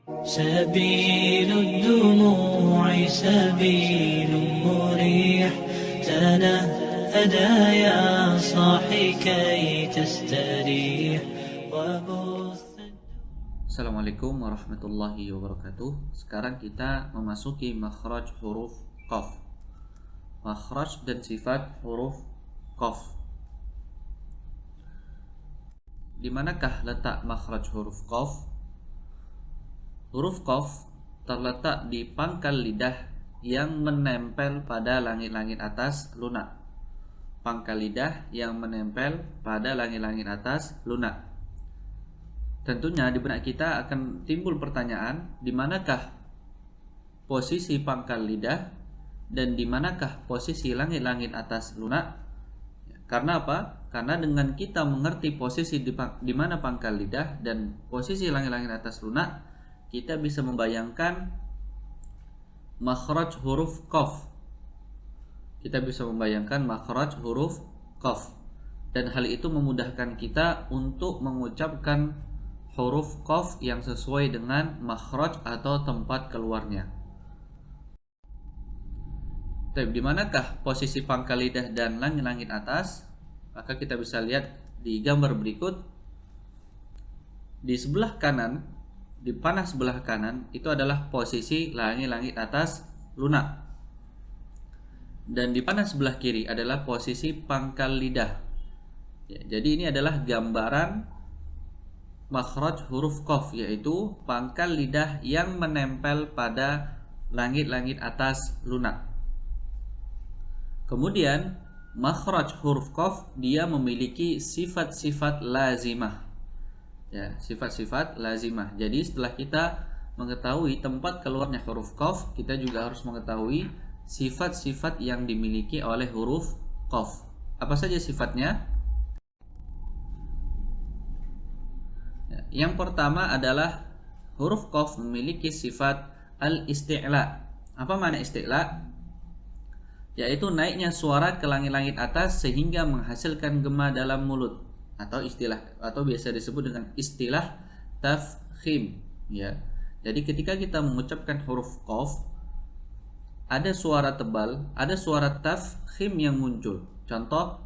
سبيل الدموع سبيل مريح تنهدى يا صاحي كي تستريح وبث. Assalamualaikum warahmatullahi wabarakatuh. Sekarang kita memasuki makhraj huruf qaf. Makhraj dan sifat huruf qaf. Di manakah letak makhraj huruf qaf? Huruf qaf terletak di pangkal lidah yang menempel pada langit-langit atas lunak. Pangkal lidah yang menempel pada langit-langit atas lunak. Tentunya di benak kita akan timbul pertanyaan, di manakah posisi pangkal lidah dan di manakah posisi langit-langit atas lunak? Karena apa? Karena dengan kita mengerti posisi di mana pangkal lidah dan posisi langit-langit atas lunak, kita bisa membayangkan makhraj huruf qaf. Kita bisa membayangkan makhraj huruf qaf. Dan hal itu memudahkan kita untuk mengucapkan huruf qaf yang sesuai dengan makhraj atau tempat keluarnya. Tapi di manakah posisi pangkal lidah dan langit-langit atas? Maka kita bisa lihat di gambar berikut. Di sebelah kanan, di panah sebelah kanan itu adalah posisi langit-langit atas lunak. Dan di panah sebelah kiri adalah posisi pangkal lidah. Ya, jadi ini adalah gambaran makhraj huruf qaf, yaitu pangkal lidah yang menempel pada langit-langit atas lunak. Kemudian makhraj huruf qaf dia memiliki sifat-sifat lazimah. Ya, sifat-sifat lazimah. Jadi setelah kita mengetahui tempat keluarnya huruf qaf, kita juga harus mengetahui sifat-sifat yang dimiliki oleh huruf qaf. Apa saja sifatnya? Ya, yang pertama adalah huruf qaf memiliki sifat al-isti'la. Apa makna isti'la? Yaitu naiknya suara ke langit-langit atas sehingga menghasilkan gema dalam mulut, atau biasa disebut dengan istilah tafkhim, ya. Jadi ketika kita mengucapkan huruf qaf, ada suara tebal, ada suara tafkhim yang muncul. Contoh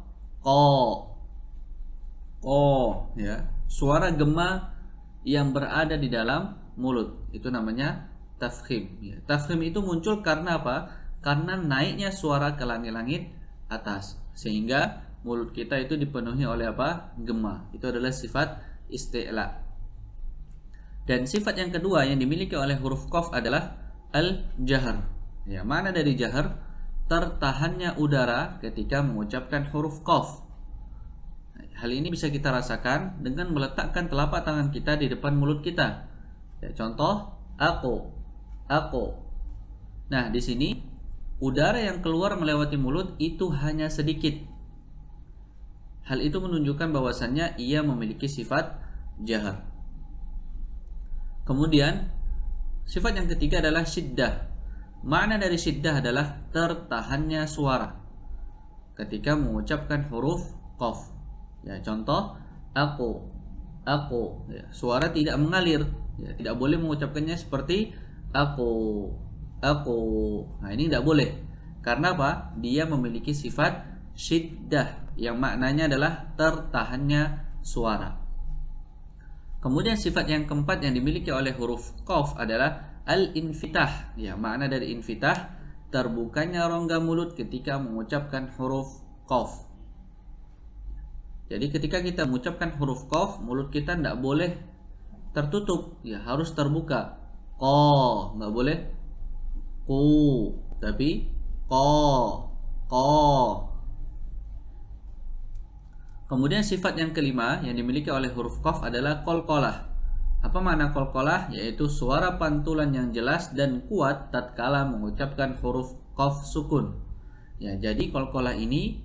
ya. Suara gema yang berada di dalam mulut itu namanya tafkhim, ya. Tafkhim itu muncul karena apa? Karena naiknya suara ke langit-langit atas sehingga mulut kita itu dipenuhi oleh apa? Gema. Itu adalah sifat isti'la. Dan sifat yang kedua yang dimiliki oleh huruf qaf adalah al-jahr. Ya, mana dari jahr? Tertahannya udara ketika mengucapkan huruf qaf. Hal ini bisa kita rasakan dengan meletakkan telapak tangan kita di depan mulut kita. Ya, contoh aku. Nah, di sini udara yang keluar melewati mulut itu hanya sedikit. Hal itu menunjukkan bahwasannya ia memiliki sifat jahr. Kemudian sifat yang ketiga adalah syiddah. Makna dari syiddah adalah tertahannya suara ketika mengucapkan huruf qaf. Ya, contoh aku. Ya, suara tidak mengalir. Ya, tidak boleh mengucapkannya seperti aku. Nah, ini tidak boleh. Karena apa? Dia memiliki sifat syiddah yang maknanya adalah tertahannya suara. Kemudian sifat yang keempat yang dimiliki oleh huruf qaf adalah al-infitah. Ya, makna dari infitah terbukanya rongga mulut ketika mengucapkan huruf qaf. Jadi ketika kita mengucapkan huruf qaf, mulut kita tidak boleh tertutup, ya harus terbuka. Qa, nggak boleh ku, tapi qa. Kemudian sifat yang kelima yang dimiliki oleh huruf qaf adalah qalqalah. Apa makna qalqalah? Yaitu suara pantulan yang jelas dan kuat tatkala mengucapkan huruf qaf sukun. Ya, jadi qalqalah ini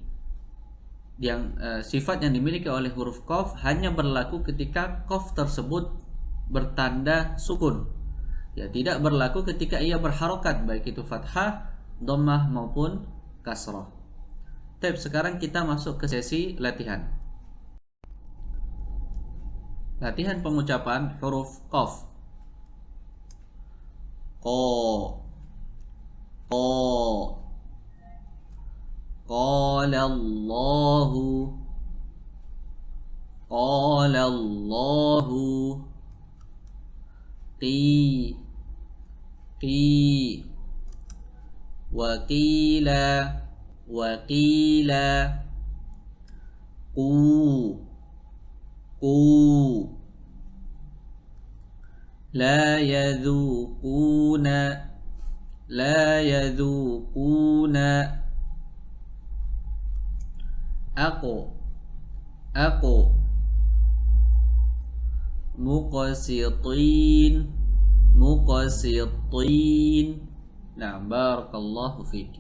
sifat yang dimiliki oleh huruf qaf hanya berlaku ketika qaf tersebut bertanda sukun. Ya, tidak berlaku ketika ia berharokat, baik itu fathah, dhammah maupun kasrah. Sekarang kita masuk ke sesi latihan. Latihan pengucapan huruf qaf. قا قا قال الله قال الله قي قي وقيل وقيل قو قو لا يذوقون لا يذوقون أقو أقو مقسطين مقسطين. Nah, barakallahu fiik.